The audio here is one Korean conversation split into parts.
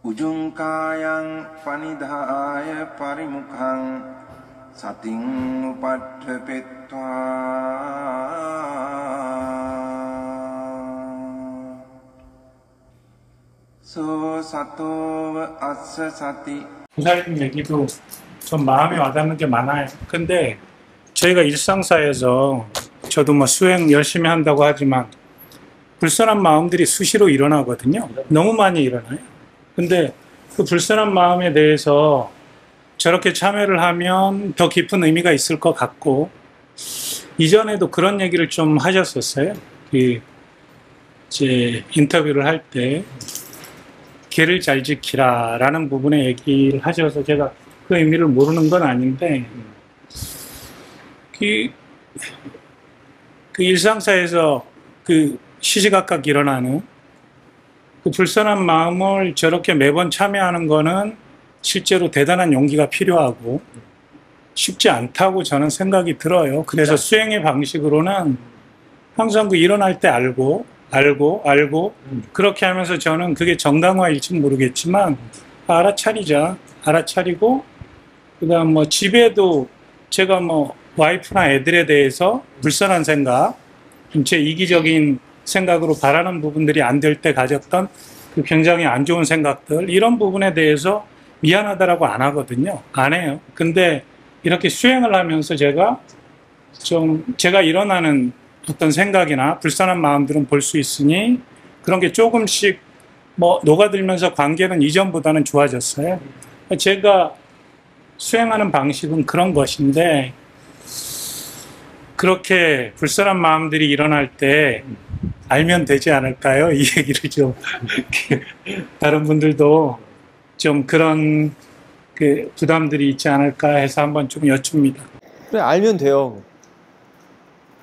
Ujungkayang panidhaya parimukhang sating upadhepetva so sato assa sati. 부사님 얘기도 좀 마음에 와닿는 게 많아요. 근데 저희가 일상사에서 저도 뭐 수행 열심히 한다고 하지만 불선한 마음들이 수시로 일어나거든요. 너무 많이 일어나요. 근데 그 불선한 마음에 대해서 저렇게 참여를 하면 더 깊은 의미가 있을 것 같고, 이전에도 그런 얘기를 좀 하셨었어요. 이제 인터뷰를 할 때 계를 잘 지키라 라는 부분에 얘기를 하셔서 제가 그 의미를 모르는 건 아닌데, 그 일상사에서 그 시시각각 일어나는 그 불선한 마음을 저렇게 매번 참여하는 거는 실제로 대단한 용기가 필요하고 쉽지 않다고 저는 생각이 들어요. 그래서 수행의 방식으로는 항상 그 일어날 때 알고 그렇게 하면서 저는 그게 정당화일지 모르겠지만 알아차리고, 그 다음 뭐 집에도 제가 뭐 와이프나 애들에 대해서 불선한 생각, 제 이기적인 생각으로 바라는 부분들이 안 될 때 가졌던 그 굉장히 안 좋은 생각들, 이런 부분에 대해서 미안하다라고 안 하거든요. 안 해요. 근데 이렇게 수행을 하면서 제가 일어나는 어떤 생각이나 불쌍한 마음들은 볼 수 있으니 그런 게 조금씩 뭐 녹아들면서 관계는 이전보다는 좋아졌어요. 제가 수행하는 방식은 그런 것인데, 그렇게 불쌍한 마음들이 일어날 때 알면 되지 않을까요? 이 얘기를 좀 다른 분들도 좀 그런 그 부담들이 있지 않을까 해서 한번 좀 여쭙니다. 그래, 알면 돼요.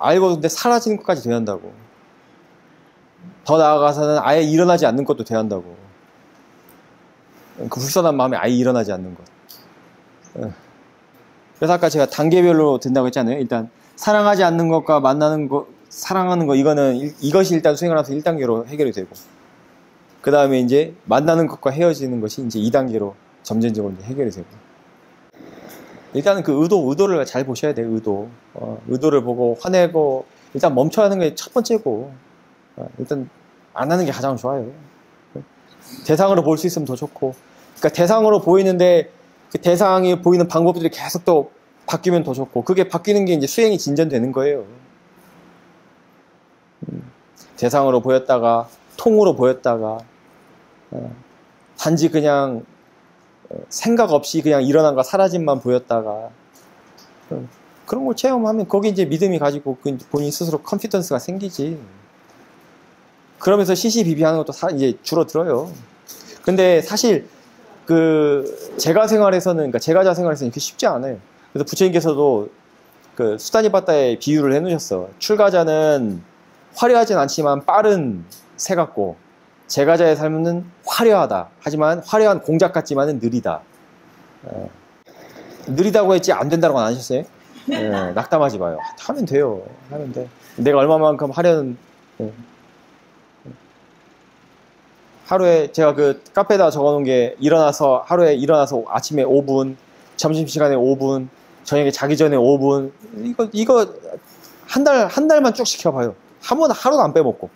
알고 근데 사라지는 것까지 돼야 한다고. 더 나아가서는 아예 일어나지 않는 것도 돼야 한다고. 그 불선한 마음이 아예 일어나지 않는 것. 그래서 아까 제가 단계별로 된다고 했잖아요. 일단 사랑하지 않는 것과 만나는 것, 사랑하는 거, 이것이 일단 수행을 하면서 1단계로 해결이 되고, 그 다음에 이제 만나는 것과 헤어지는 것이 이제 2단계로 점진적으로 이제 해결이 되고. 일단은 그 의도를 잘 보셔야 돼요. 의도를 보고 화내고 일단 멈춰야 하는 게 첫 번째고, 일단 안 하는 게 가장 좋아요. 대상으로 볼 수 있으면 더 좋고, 그러니까 대상으로 보이는데 그 대상이 보이는 방법들이 계속 또 바뀌면 더 좋고, 그게 바뀌는 게 이제 수행이 진전되는 거예요. 대상으로 보였다가 통으로 보였다가 단지 그냥 생각 없이 그냥 일어난과 사라짐만 보였다가, 그런 걸 체험하면 거기 이제 믿음이 가지고 본인 스스로 컨피던스가 생기지. 그러면서 시시비비하는 것도 이제 줄어들어요. 근데 사실 그 제가 생활에서는 이렇게 쉽지 않아요. 그래서 부처님께서도 그 수다니바타의 비유를 해놓으셨어. 출가자는 화려하진 않지만 빠른 새 같고, 제가자의 삶은 화려하다. 하지만 화려한 공작 같지만은 느리다. 느리다고 했지 안 된다고 안 하셨어요? 낙담하지 마요. 하면 돼요. 하면 돼. 내가 얼마만큼 하려는. 하루에 제가 그 카페에다 적어놓은 게, 하루에 일어나서 아침에 5분, 점심시간에 5분, 저녁에 자기 전에 5분, 이거 한 달만 쭉 시켜봐요. 하루도 안 빼먹고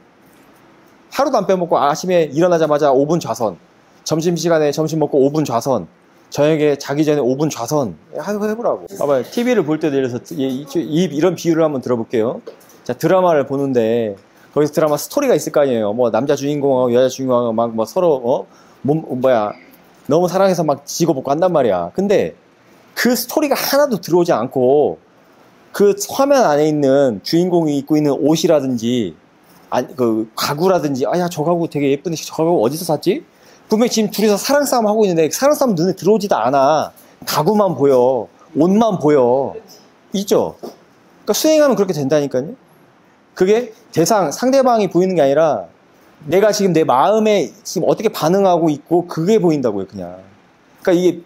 아침에 일어나자마자 5분 좌선, 점심시간에 점심 먹고 5분 좌선, 저녁에 자기 전에 5분 좌선 해보라고. 봐봐요. TV를 볼 때도 예를 들어서 이런 비유를 한번 들어볼게요. 자, 드라마를 보는데 거기서 드라마 스토리가 있을 거 아니에요. 뭐 남자 주인공하고 여자 주인공하고 막 뭐 서로 너무 사랑해서 막 지고볶고 한단 말이야. 근데 그 스토리가 하나도 들어오지 않고 그 화면 안에 있는 주인공이 입고 있는 옷이라든지 그 가구라든지, 야 저 가구 되게 예쁜데 저 가구 어디서 샀지? 분명히 지금 둘이서 사랑 싸움 하고 있는데 사랑 싸움 눈에 들어오지도 않아. 가구만 보여, 옷만 보여. 있죠? 그러니까 수행하면 그렇게 된다니까요. 그게 상대방이 보이는 게 아니라 내가 지금 내 마음에 지금 어떻게 반응하고 있고, 그게 보인다고요, 그냥. 그러니까 이게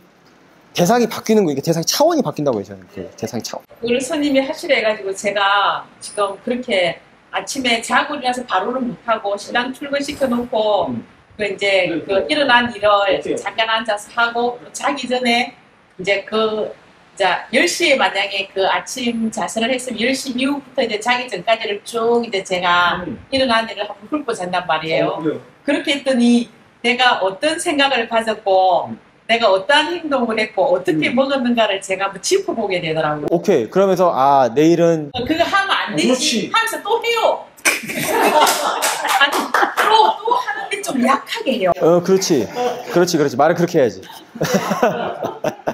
대상이 바뀌는 거, 이게 대상의 차원이 바뀐다고요, 저는. 그 대상의 차원. 오늘 스님이 하시려 해가지고 제가 지금 그렇게 아침에 자고 일어나서 바로는 못하고 신랑 출근시켜놓고 그 이제 그 일어난 일을 잠깐 앉아서 하고 자기 전에 이제 자 10시에 만약에 그 아침 자세를 했으면 10시 이후부터 이제 자기 전까지를 쭉 이제 제가 일어난 일을 한번 훑고 잔단 말이에요. 그렇게 했더니 내가 어떤 생각을 가졌고 내가 어떠한 행동을 했고 어떻게 먹었는가를 제가 한번 짚어보게 되더라고요. 오케이. 그러면서 아 내일은 그거 하면 안 되지 하면서 또 해요. 아니, 또 하는데 좀 약하게 해요. 그렇지. 말을 그렇게 해야지.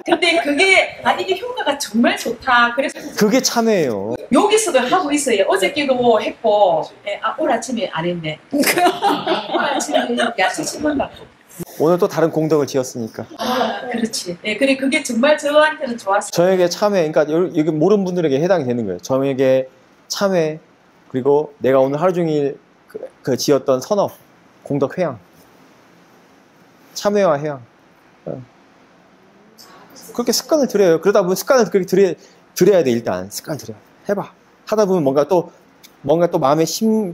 근데 그게 이게 효과가 정말 좋다. 그래서 그게 참회예요. 여기서도 하고 있어요. 어저께도 했고, 오늘 아침에 안 했네. 오늘 아침에 야채 심은다고. 오늘 또 다른 공덕을 지었으니까. 그렇지. 네, 그래 그게 정말 저한테는 좋았어요. 저에게 참회, 그러니까 여기 모르는 분들에게 해당이 되는 거예요. 저에게 참회, 그리고 내가 오늘 하루 종일 그 지었던 선업, 공덕 회양, 참회와 회양. 그렇게 습관을 들여요. 그러다 보면 습관을 그렇게 들여야 돼. 일단 습관을 들여. 해봐. 하다 보면 뭔가 또 마음에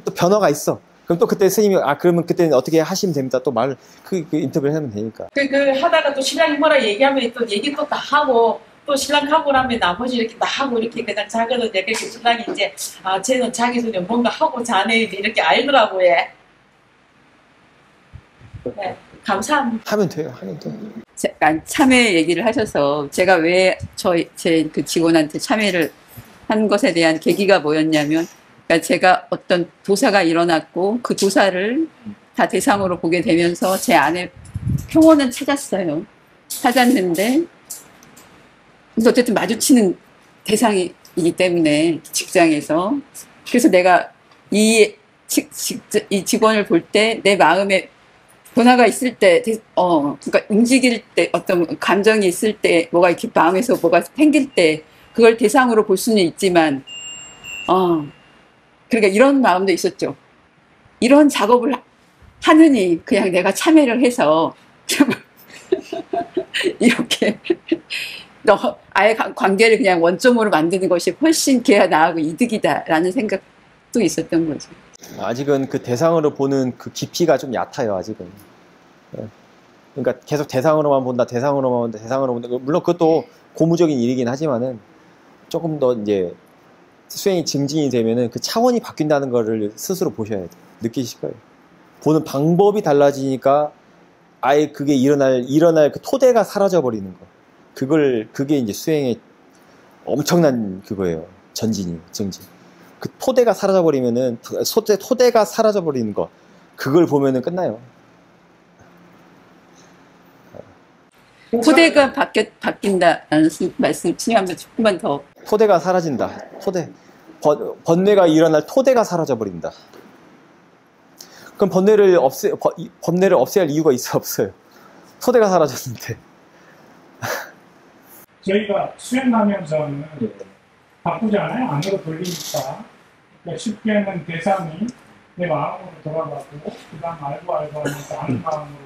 또 변화가 있어. 그럼 또 그때 스님이 그러면 그때는 어떻게 하시면 됩니다. 또 말을 그 인터뷰를 하면 되니까. 하다가 또 신랑이 뭐라 얘기하면 또 얘기 또 다 하고 또 신랑 하고 나면 나머지 이렇게 다 하고 이렇게 그냥 자거든요. 그래서 신랑이 이제 쟤는 자기 전에 뭔가 하고 자네 이렇게 알더라고요. 네, 감사합니다. 하면 돼요. 참회 얘기를 하셔서 제가 왜 제 그 직원한테 참회를 한 것에 대한 계기가 뭐였냐면, 그러니까 제가 어떤 도사가 일어났고 그 도사를 다 대상으로 보게 되면서 제 안에 평온은 찾았는데 그래서 어쨌든 마주치는 대상이기 때문에 직장에서, 그래서 내가 이 직원을 볼 때 내 마음에 변화가 있을 때, 그러니까 움직일 때, 어떤 감정이 있을 때, 뭐가 이렇게 마음에서 뭐가 생길 때, 그걸 대상으로 볼 수는 있지만, 그러니까 이런 마음도 있었죠. 이런 작업을 하느니, 그냥 내가 참여를 해서, 이렇게, 아예 관계를 그냥 원점으로 만드는 것이 훨씬 걔가 나하고 이득이다라는 생각도 있었던 거죠. 아직은 그 대상으로 보는 그 깊이가 좀 얕아요, 아직은. 그러니까 계속 대상으로만 본다. 물론 그것도 고무적인 일이긴 하지만은 조금 더 이제 수행이 증진이 되면은 그 차원이 바뀐다는 거를 스스로 보셔야 돼요. 느끼실 거예요. 보는 방법이 달라지니까 아예 그게 일어날 그 토대가 사라져 버리는 거. 그게 이제 수행의 엄청난 그거예요. 증진. 그 토대가 사라져버리면은, 토대가 사라져버리는 거, 그걸 보면은 끝나요. 토대가 바뀐다라는 말씀, 스님 한번 조금만 더. 토대가 사라진다. 번뇌가 일어날 토대가 사라져버린다. 그럼 번뇌를 없애야 할 이유가 있어, 없어요? 토대가 사라졌는데. 저희가 수행하면서는 바꾸잖아요. 안으로 돌리니까. 그러니까 쉽게는 대상이 내 마음으로 돌아가고 그 다음 알고 하면서 아는 마음으로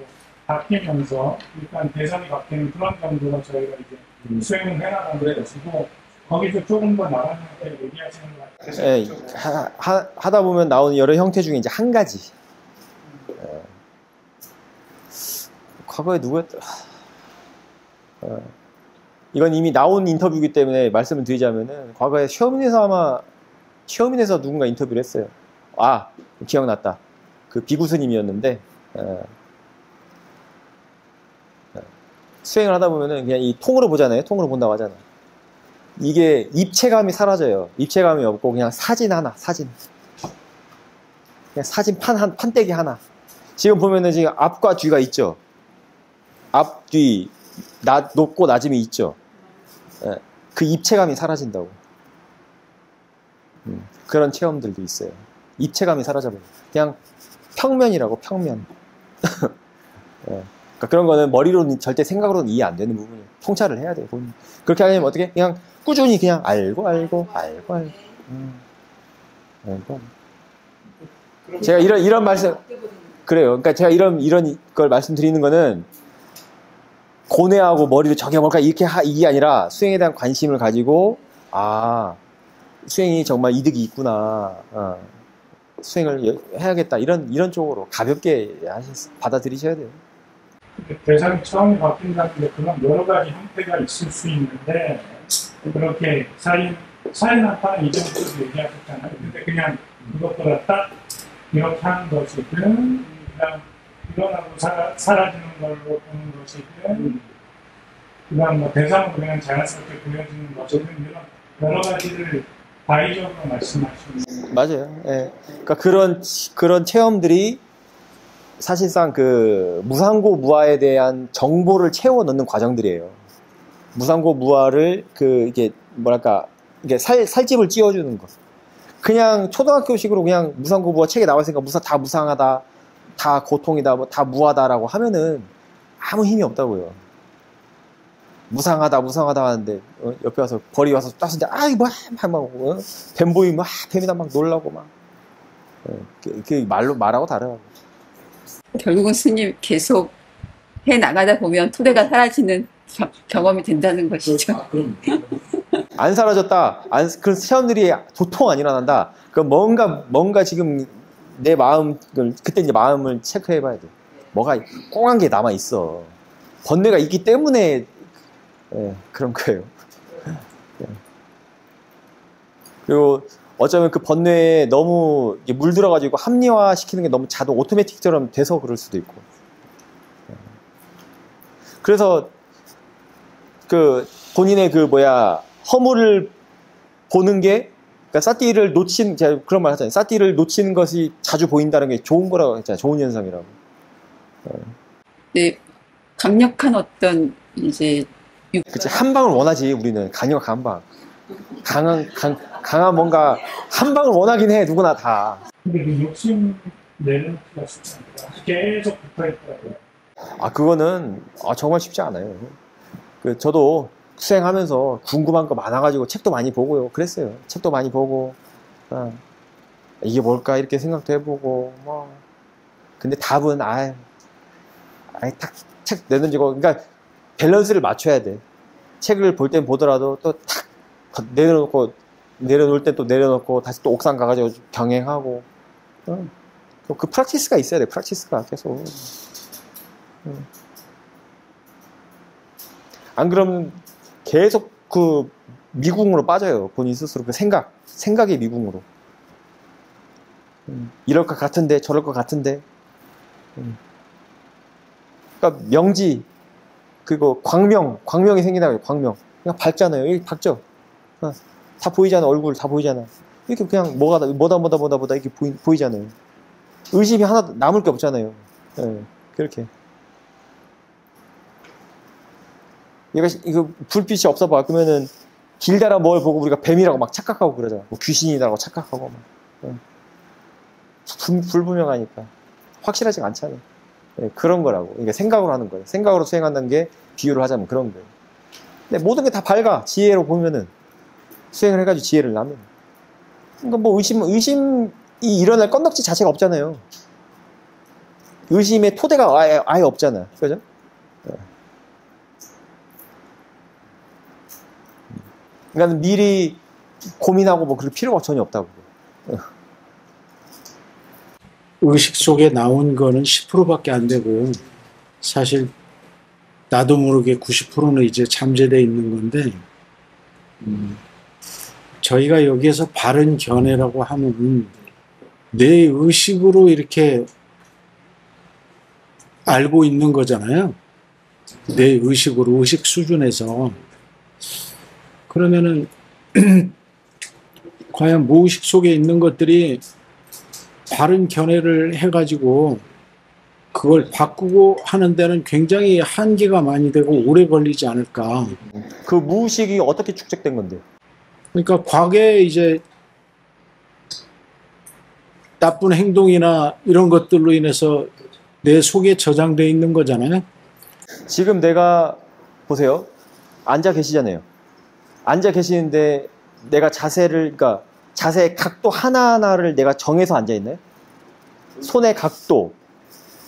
바뀌면서 일단 대상이 바뀌는 그런 정도가 저희가 이제 수행을 해나가는 것이고, 거기서 조금 더 나가는데 얘기하시는 것 같아요. 예, 하다 보면 나오는 여러 형태 중에 이제 한 가지. 과거에 누구였더라? 이건 이미 나온 인터뷰이기 때문에 말씀을 드리자면은, 과거에 시어민에서 누군가 인터뷰를 했어요. 기억났다. 그 비구스님이었는데, 수행을 하다 보면은 그냥 이 통으로 보잖아요. 통으로 본다고 하잖아. 이게 입체감이 사라져요. 입체감이 없고 그냥 사진 하나, 그냥 사진 판때기 하나. 지금 보면은 지금 앞과 뒤가 있죠. 앞, 뒤, 높고 낮음이 있죠. 그 입체감이 사라진다고. 그런 체험들도 있어요. 입체감이 사라져버려요. 그냥 평면이라고, 평면. 그러니까 그런 거는 머리로는 절대 생각으로는 이해 안 되는 부분이에요. 통찰을 해야 돼요. 그렇게 하려면 어떻게? 그냥 꾸준히 그냥 알고. 제가 이런 말씀, 그래요. 그러니까 제가 이런 걸 말씀드리는 거는 고뇌하고 머리를 저게 뭘까 이게 아니라 수행에 대한 관심을 가지고 수행이 정말 이득이 있구나. 수행을 해야겠다 이런 쪽으로 가볍게 받아들이셔야 돼요. 대상이 처음에 바뀐다는데 그런 여러 가지 형태가 있을 수 있는데 그렇게 사인한파는 이 정도 얘기하셨잖아요. 근데 그냥 그것보다 딱 이렇게 하는 것이든 그냥 일어나고 사라지는 걸로 보는 것이든 그냥 뭐 대상으로 그냥 자연스럽게 보여지는 것이든 이런 여러 가지를 다의적으로 말씀하시는 맞아요. 예. 그러니까 그런 체험들이 사실상 그 무상고 무아에 대한 정보를 채워 넣는 과정들이에요. 무상고 무아를 이게 뭐랄까 이게 살집을 찌워주는 것. 그냥 초등학교식으로 그냥 무상고 무아 책에 나와 있으니까 다 무상하다, 다 고통이다, 뭐 다 무하다라고 하면은 아무 힘이 없다고요. 무상하다 하는데 옆에 와서 벌이 와서 따스는데 아이 뭐 막 뱀 보이면 뱀이다 막 놀라고 막 그 말하고 다르고. 결국은 스님 계속 해 나가다 보면 토대가 사라지는 경험이 된다는 것이죠. 안 사라졌다. 그런 체험들이 도통 안 일어난다. 그럼 뭔가 지금 내 마음을 그때 이제 마음을 체크해봐야 돼. 뭐가 꽁한 게 남아 있어. 번뇌가 있기 때문에 그런 거예요. 그리고 어쩌면 그 번뇌에 너무 물들어가지고 합리화 시키는 게 너무 자동 오토매틱처럼 돼서 그럴 수도 있고. 그래서 그 본인의 허물을 보는 게, 그러니까 사띠를 제가 그런 말 하잖아요. 사띠를 놓치는 것이 자주 보인다는 게 좋은 거라고 했잖아요. 좋은 현상이라고. 네, 강력한 어떤 이제 그치, 한 방을 원하지, 우리는. 강력한 한 방. 강한 뭔가, 한 방을 원하긴 해, 누구나 다. 근데 그 욕심 내는 수가 쉽지 않다. 계속 붙어 있더라고요. 그거는, 정말 쉽지 않아요. 저도 수행하면서 궁금한 거 많아가지고 책도 많이 보고요. 그랬어요. 책도 많이 보고, 이게 뭘까, 이렇게 생각도 해보고, 근데 답은, 딱 책 내던지고, 그러니까 밸런스를 맞춰야 돼. 책을 볼 땐 보더라도 또 탁 내려놓을 땐 또 내려놓고 다시 또 옥상 가가지고 병행하고 그 프랙티스가 있어야 돼. 프랙티스가 계속. 안 그러면 계속 그 미궁으로 빠져요. 본인 스스로 그 생각의 미궁으로. 이럴 것 같은데 저럴 것 같은데. 그러니까 명지 그리고 광명이 생긴다고 해요. 광명. 그냥 밝잖아요. 여기 밝죠? 다 보이잖아. 얼굴 다 보이잖아. 이렇게 그냥 뭐다 이렇게 보이잖아요. 의심이 하나도 남을 게 없잖아요. 그렇게. 이거 불빛이 없어봐. 그러면은 길다란 뭘 보고 우리가 뱀이라고 막 착각하고 그러잖아. 뭐 귀신이라고 착각하고 막. 불분명하니까. 확실하지가 않잖아요. 그런 거라고. 이게 생각으로 하는 거예요. 생각으로 수행한다는 게 비유를 하자면 그런 거예요. 근데 모든 게 다 밝아. 지혜로 보면은. 수행을 해가지고 지혜를 나면. 그러니까 뭐 의심이 일어날 건덕지 자체가 없잖아요. 의심의 토대가 아예 없잖아요. 그죠? 그러니까 미리 고민하고 뭐 그럴 필요가 전혀 없다고. 의식 속에 나온 거는 10%밖에 안 되고 사실 나도 모르게 90%는 이제 잠재되어 있는 건데 저희가 여기에서 바른 견해라고 하면 내 의식으로 이렇게 알고 있는 거잖아요. 내 의식으로, 의식 수준에서. 그러면은 과연 무의식 속에 있는 것들이 바른 견해를 해가지고 그걸 바꾸고 하는 데는 굉장히 한계가 많이 되고 오래 걸리지 않을까. 그 무의식이 어떻게 축적된 건데? 그러니까 과거에 이제 나쁜 행동이나 이런 것들로 인해서 내 속에 저장되어 있는 거잖아요. 지금 내가 보세요. 앉아 계시잖아요. 앉아 계시는데 내가 그러니까 자세의 각도 하나하나를 내가 정해서 앉아 있나요? 손의 각도,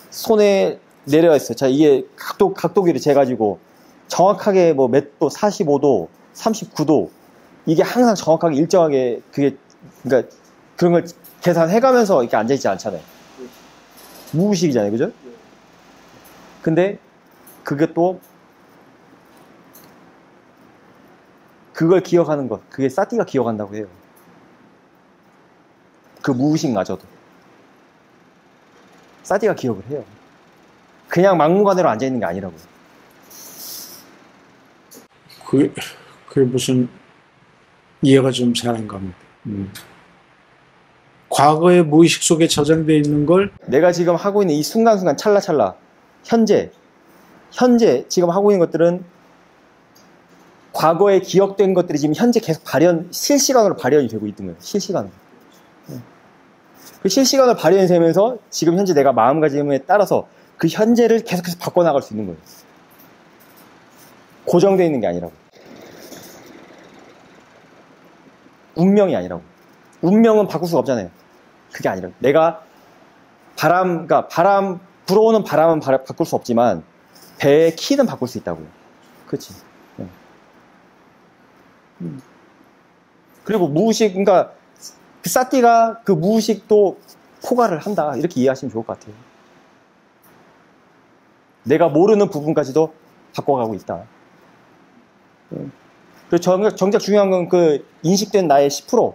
손에 내려와 있어요. 자, 이게 각도기를 재가지고 정확하게 뭐 몇 도, 45도, 39도, 이게 항상 정확하게 일정하게 그러니까 그런 걸 계산해가면서 이렇게 앉아있지 않잖아요. 무의식이잖아요. 그죠? 근데 그게 또 그걸 기억하는 것, 그게 사티가 기억한다고 해요. 그 무의식마저도 사티가 기억을 해요. 그냥 막무가내로 앉아있는 게 아니라고요. 그게 무슨 이해가 좀 잘 안 갑니다. 과거의 무의식 속에 저장되어 있는 걸 내가 지금 하고 있는 이 순간순간 찰나찰나 현재 지금 하고 있는 것들은 과거에 기억된 것들이 지금 현재 계속 실시간으로 발현이 되고 있는 거예요. 실시간으로. 그 실시간으로 발현이 되면서 지금 현재 내가 마음가짐에 따라서 그 현재를 계속해서 바꿔나갈 수 있는 거예요. 고정되어 있는 게 아니라고. 운명이 아니라고. 운명은 바꿀 수가 없잖아요. 그게 아니라고. 내가 불어오는 바람은 바꿀 수 없지만 배의 키는 바꿀 수 있다고요. 그렇지. 그리고 무의식, 그러니까 그 사티가 그 무의식도 포괄을 한다. 이렇게 이해하시면 좋을 것 같아요. 내가 모르는 부분까지도 바꿔가고 있다. 그리고 정작 중요한 건 그 인식된 나의 10%.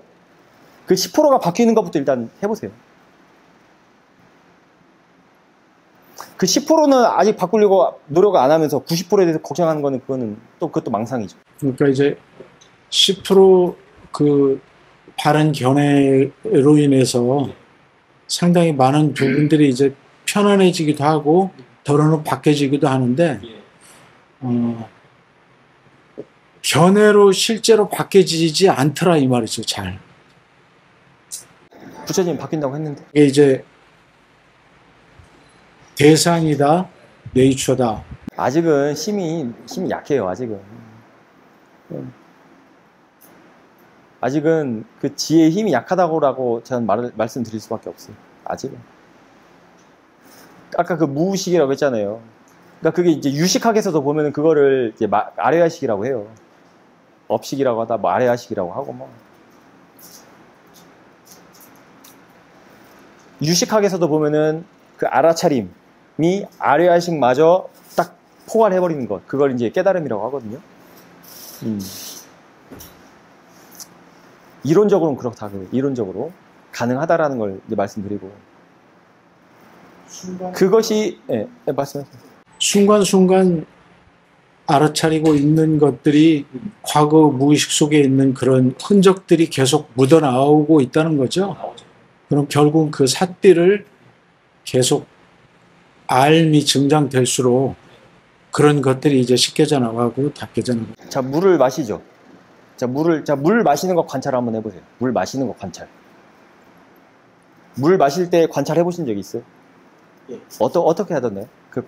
그 10%가 바뀌는 것부터 일단 해보세요. 그 10%는 아직 바꾸려고 노력을 안 하면서 90%에 대해서 걱정하는 거는 그것도 망상이죠. 그러니까 이제 10% 그 바른 견해로 인해서 상당히 많은 부분들이 이제 편안해지기도 하고 덜어는 바뀌어지기도 하는데 견해로 실제로 바뀌어지지 않더라 이 말이죠. 잘. 부처님 바뀐다고 했는데. 이게 이제 대상이다, 네이처다. 아직은 힘이 약해요. 아직은 그 지혜의 힘이 약하다고 저는 말씀드릴 수밖에 없어요. 아직은. 아까 그 무의식이라고 했잖아요. 그러니까 그게 이제 유식학에서도 보면은 그거를 이제 아레아식이라고 해요. 업식이라고 하다, 뭐 아레아식이라고 하고 뭐. 유식학에서도 보면은 그 알아차림이 아레아식마저 딱 포괄해버리는 것. 그걸 이제 깨달음이라고 하거든요. 이론적으로는 그렇다고요. 이론적으로 가능하다라는 걸 이제 말씀드리고. 그것이 말씀하세요. 순간순간 알아차리고 있는 것들이 과거 무의식 속에 있는 그런 흔적들이 계속 묻어나오고 있다는 거죠. 그럼 결국 그 삿띠를 계속 알미 증장될수록 그런 것들이 이제 씻겨져 나가고 닦여져 나가고. 자, 물을 마시죠. 물 마시는 거 관찰 한번 해보세요. 물 마시는 거 관찰. 물 마실 때 관찰해 보신 적이 있어요? 예. 어떻게 하던데요? 그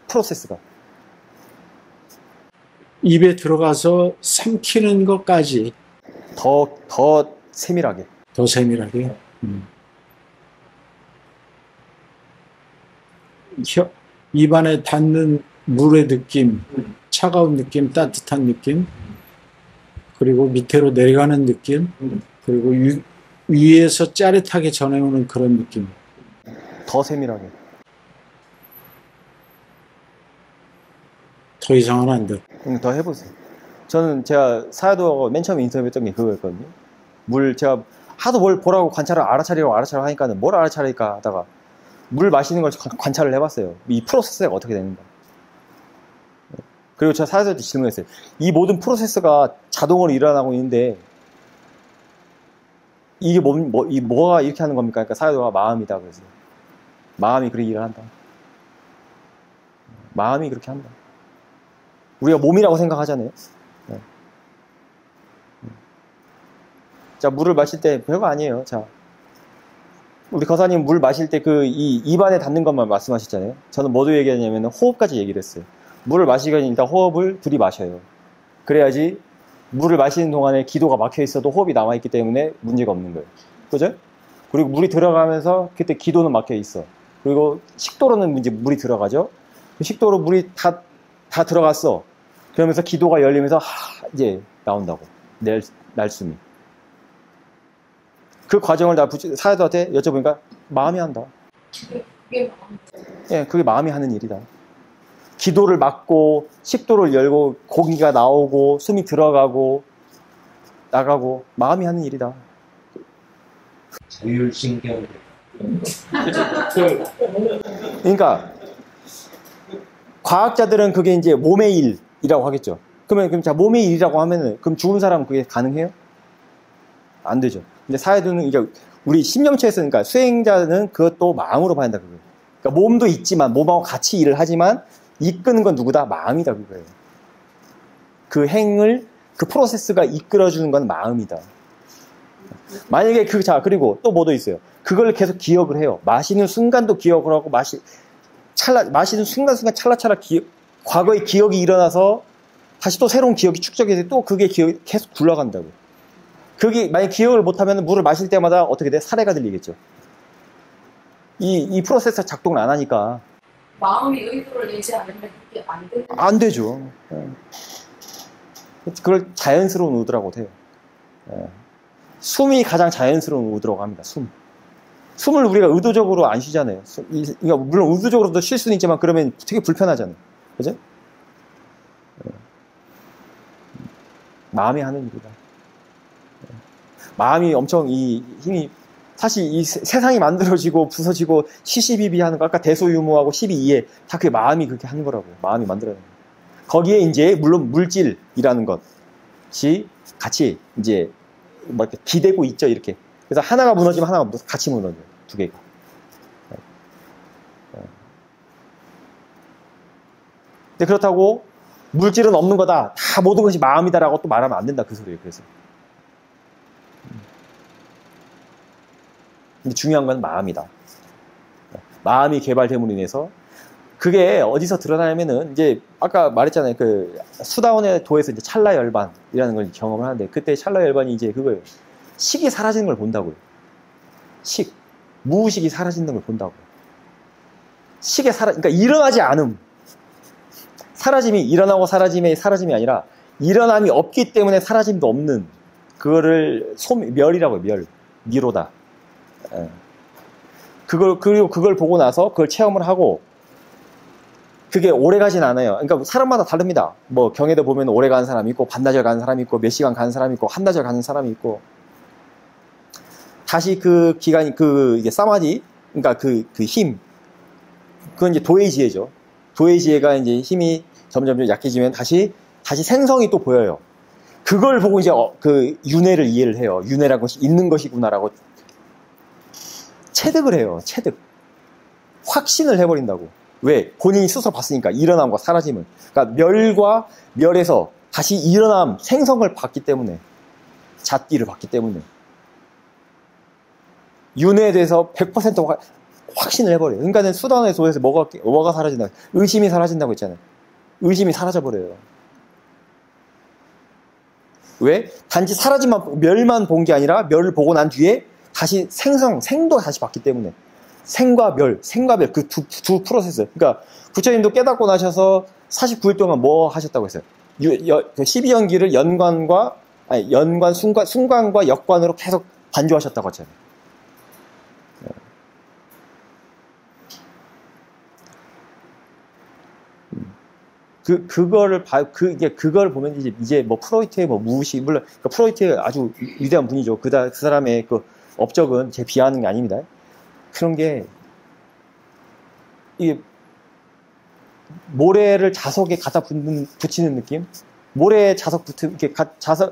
프로세스가. 입에 들어가서 삼키는 것까지 더 세밀하게. 더 세밀하게. 입안에 닿는 물의 느낌, 차가운 느낌, 따뜻한 느낌, 그리고 밑으로 내려가는 느낌, 그리고 위에서 짜릿하게 전해오는 그런 느낌. 더 세밀하게. 더 이상은 안 돼. 더 해보세요. 제가 사야도하고 맨 처음에 인터뷰했던 게 그거였거든요. 제가 하도 뭘 보라고 알아차리라고 하니까는 뭘 알아차릴까 하다가 물 마시는 걸 관찰을 해봤어요. 이 프로세스가 어떻게 되는가. 그리고 제가 사야도한테 질문했어요. 이 모든 프로세스가 자동으로 일어나고 있는데 이게 뭐가 이렇게 하는 겁니까? 그러니까 사야도가 마음이다. 그래서 마음이 그렇게 일을 한다. 마음이 그렇게 한다. 우리가 몸이라고 생각하잖아요. 네. 자, 물을 마실 때 별거 아니에요. 자, 우리 거사님 물 마실 때 이 입안에 닿는 것만 말씀하셨잖아요. 저는 뭐도 얘기하냐면 호흡까지 얘기를 했어요. 물을 마시기 일단 호흡을 들이마셔요. 그래야지 물을 마시는 동안에 기도가 막혀 있어도 호흡이 남아있기 때문에 문제가 없는 거예요. 그죠? 그리고 물이 들어가면서 그때 기도는 막혀 있어. 그리고 식도로는 이제 물이 들어가죠. 식도로 물이 다 들어갔어. 그러면서 기도가 열리면서 이제 나온다고. 날숨이. 그 과정을 다 사도한테 여쭤보니까 마음이 한다. 예, 그게 마음이 하는 일이다. 기도를 막고 식도를 열고 공기가 나오고 숨이 들어가고 나가고 마음이 하는 일이다. 자율신경. 그러니까 과학자들은 그게 이제 몸의 일이라고 하겠죠. 그럼 자 몸의 일이라고 하면은 그럼 죽은 사람은 그게 가능해요? 안 되죠. 근데 사회도는 이제 우리 신념체에서 그러니까 수행자는 그것도 마음으로 봐야 한다 그거예요. 그러니까 몸도 있지만 몸하고 같이 일을 하지만 이끄는 건 누구다? 마음이다 그거예요. 그 행을 그 프로세스가 이끌어주는 건 마음이다. 만약에 그리고 또 뭐도 있어요. 그걸 계속 기억을 해요. 마시는 순간도 기억을 하고 마시는 순간순간 찰나찰나 과거의 기억이 일어나서 다시 또 새로운 기억이 축적해서 또 그게 기억이 계속 굴러간다고. 그게 만약 기억을 못하면 물을 마실 때마다 어떻게 돼? 사례가 들리겠죠. 이 프로세스가 작동을 안 하니까 마음이 의도를 내지 않으면 그게 안 되는 안 되죠. 그걸 자연스러운 의도라고 해요. 숨이 가장 자연스러운 의도라고 합니다. 숨을 우리가 의도적으로 안 쉬잖아요. 그러니까 물론 의도적으로도 쉴 수는 있지만 그러면 되게 불편하잖아요. 그죠? 마음이 하는 일이다. 마음이 엄청 이 힘이 사실 이 세상이 만들어지고 부서지고 시시비비하는 거 아까 대소유무하고 12에 다 그게 마음이 그렇게 하는 거라고. 마음이 만들어내는 거. 거기에 이제 물론 물질이라는 것이 같이 이제 뭐 이렇게 기대고 있죠 이렇게. 그래서 하나가 무너지면 하나가 같이 무너져요. 두 개가. 근데 그렇다고 물질은 없는 거다. 다 모든 것이 마음이다라고 또 말하면 안 된다 그 소리예요. 그래서. 근데 중요한 건 마음이다. 마음이 개발됨으로 인해서 그게 어디서 드러나냐면은 이제 아까 말했잖아요. 그 수다원의 도에서 이제 찰나 열반이라는 걸 경험을 하는데 그때 찰나 열반이 이제 그거예요. 식이 사라지는 걸 본다고요. 무의식이 사라지는 걸 본다고요. 그러니까 일어나지 않음. 사라짐이 일어나고 사라짐이 아니라 일어남이 없기 때문에 사라짐도 없는 그거를 멸이라고 해요. 미로다. 그리고 그걸 보고 나서 그걸 체험을 하고 그게 오래 가진 않아요. 그러니까 사람마다 다릅니다. 뭐 경에도 보면 오래 가는 사람이 있고 반나절 가는 사람이 있고 몇 시간 가는 사람이 있고 한나절 가는 사람이 있고 다시 그 기간이 이게 사마디 그러니까 그 힘 그건 이제 도의 지혜죠. 도의 지혜가 이제 힘이 점점 약해지면 다시 생성이 또 보여요. 그걸 보고 이제 그 윤회를 이해를 해요. 윤회라는 것이 있는 것이구나라고 체득을 해요. 체득. 확신을 해버린다고. 왜? 본인이 스스로 봤으니까 일어남과 사라짐을. 그러니까 멸에서 다시 일어남, 생성을 봤기 때문에 잣기를 봤기 때문에 윤회에 대해서 100% 확신을 해버려요. 그러니까 수단의 도에서 뭐가 사라진다? 의심이 사라진다고 했잖아요. 의심이 사라져버려요. 왜? 단지 멸만 본 게 아니라 멸을 보고 난 뒤에 다시 생도 다시 봤기 때문에 생과 멸 그 두 프로세스. 그러니까 부처님도 깨닫고 나셔서 49일 동안 뭐 하셨다고 했어요? 12연기를 순관과 역관으로 계속 반조하셨다고 했잖아요. 그걸 보면 이제 뭐 프로이트의 뭐 무의식, 물론, 그러니까 프로이트 아주 위대한 분이죠. 그 사람의 그 업적은 제 비하하는 게 아닙니다. 그런 게, 이게, 모래를 자석에 갖다 붙이는 느낌? 모래에 이렇게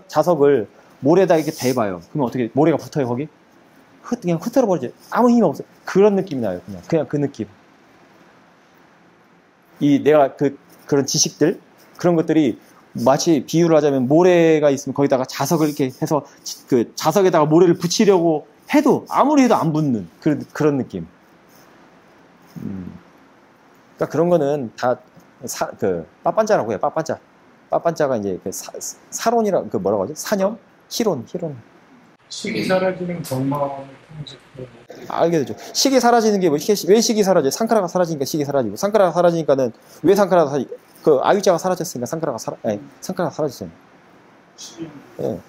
자석을 모래에다 이렇게 대봐요. 그러면 어떻게, 모래가 붙어요, 거기? 그냥 흐트러 버리죠. 아무 힘이 없어요. 그런 느낌이 나요, 그냥 그 느낌. 내가 그런 지식들, 그런 것들이 마치 비유를 하자면 모래가 있으면 거기다가 자석을 이렇게 해서 그 자석에다가 모래를 붙이려고 해도 아무리 해도 안 붙는 그런 느낌. 그러니까 그런 거는 다 빠빤자라고 해요. 빠빤자. 빠빤자가 이제 사론이라 뭐라고 하죠? 사념? 희론. 식이 사라지는 경마음을 통해서 알게 되죠. 식이 사라지는 게 왜 식이 사라져요? 상카라가 사라지니까 식이 사라지고 상카라가 사라지니까는 왜 상카라가 사라지? 그 아유자가 사라졌으니까 상카라가 사라졌어요. 예.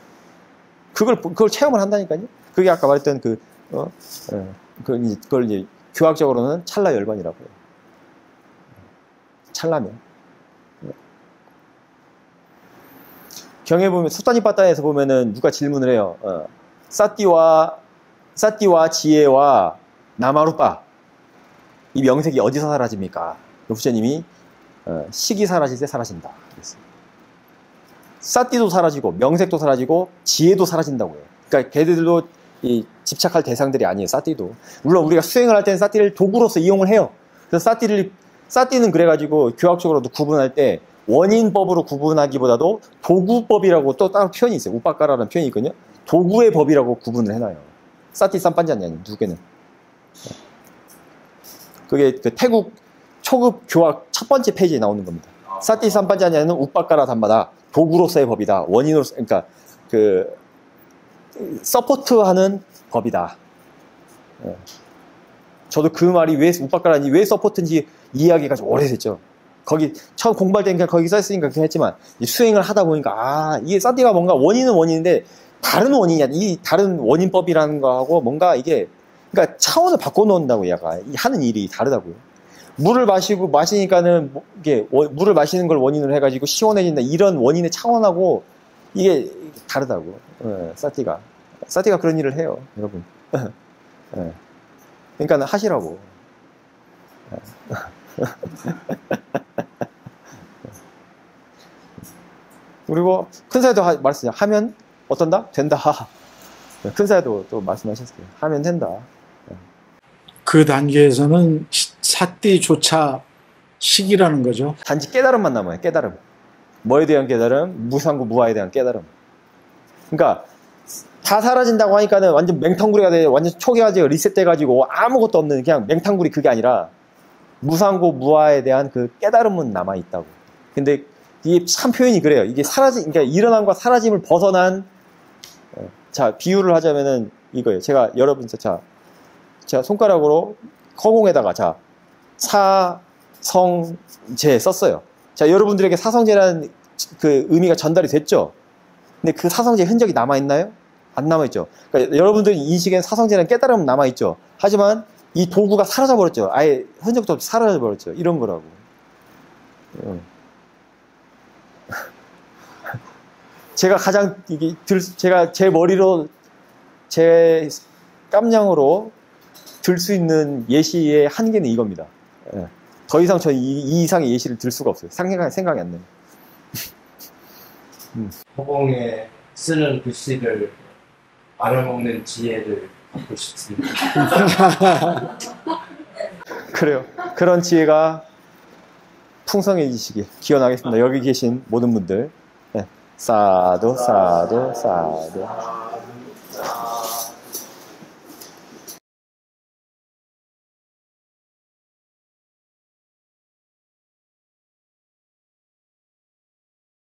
그걸 체험을 한다니까요. 그게 아까 말했던 그걸 이제 교학적으로는 찰나 열반이라고 해요. 찰나면. 경에 보면 수타니빠따에서 보면은 누가 질문을 해요. 사띠와 지혜와 나마루빠 이 명색이 어디서 사라집니까? 부처님이 식이 사라질 때 사라진다. 그랬어요. 사띠도 사라지고 명색도 사라지고 지혜도 사라진다고 해요. 그러니까 걔들도 이 집착할 대상들이 아니에요. 사띠도. 물론 우리가 수행을 할 때는 사띠를 도구로서 이용을 해요. 그래서 사띠는 그래가지고 교학적으로도 구분할 때 원인법으로 구분하기보다도 도구법이라고 또 따로 표현이 있어요. 우빠까라는 표현이 있거든요. 도구의 법이라고 구분을 해놔요. 사띠 쌈반자냐니 두 개는. 그게 그 태국 초급 교학 첫 번째 페이지에 나오는 겁니다. 사띠 쌈반자냐는 우빠까라 담바다. 도구로서의 법이다. 원인으로서, 그러니까 서포트하는 법이다. 저도 그 말이 왜 우빠까라니 왜 서포트인지 이해하기가 좀 오래됐죠. 거기 처음 공부할 때는 그냥 거기 써있으니까 그렇게 했지만 수행을 하다 보니까 이게 사띠가 뭔가 원인은 원인인데 다른 원인이야. 이 다른 원인법이라는 거하고 뭔가 이게 그러니까 차원을 바꿔놓는다고 얘가 하는 일이 다르다고요. 물을 마시니까는 이게 물을 마시는 걸 원인으로 해가지고 시원해진다 이런 원인의 차원하고 이게 다르다고. 사띠가 그런 일을 해요, 여러분. 그러니까 하시라고. 그리고 큰 사야도 말씀하셨어요. 하면 어떤다? 된다. 큰 사야도 또 말씀하셨어요. 하면 된다. 그 단계에서는 사띠조차 식이라는 거죠. 단지 깨달음만 남아요. 깨달음. 뭐에 대한 깨달음? 무상구 무아에 대한 깨달음. 그러니까 다 사라진다고 하니까는 완전 맹탕구리가 돼, 완전 초기화돼 리셋돼가지고 아무것도 없는 그냥 맹탕구리 그게 아니라 무상고 무아에 대한 그 깨달음은 남아 있다고. 근데 이게 참 표현이 그래요. 이게 그러니까 일어남과 사라짐을 벗어난. 자, 비유를 하자면은 이거예요. 제가 여러분 제가 손가락으로 허공에다가 사성제 썼어요. 자, 여러분들에게 사성제라는 그 의미가 전달이 됐죠. 근데 그 사성제 흔적이 남아 있나요? 안 남아 있죠. 그러니까 여러분들 인식엔 사성제라는 깨달음은 남아 있죠. 하지만 이 도구가 사라져 버렸죠. 아예 흔적도 없이 사라져 버렸죠. 이런 거라고. 제가 제가 제 머리로 제 깜냥으로 들 수 있는 예시의 한계는 이겁니다. 더 이상 저는 이 이상의 예시를 들 수가 없어요. 생각이 안 나요. 허공에 쓰는 글씨를 알아먹는 지혜를 갖고 싶습니다. 그래요. 그런 지혜가 풍성해지시길 기원하겠습니다. 여기 계신 모든 분들. 사도.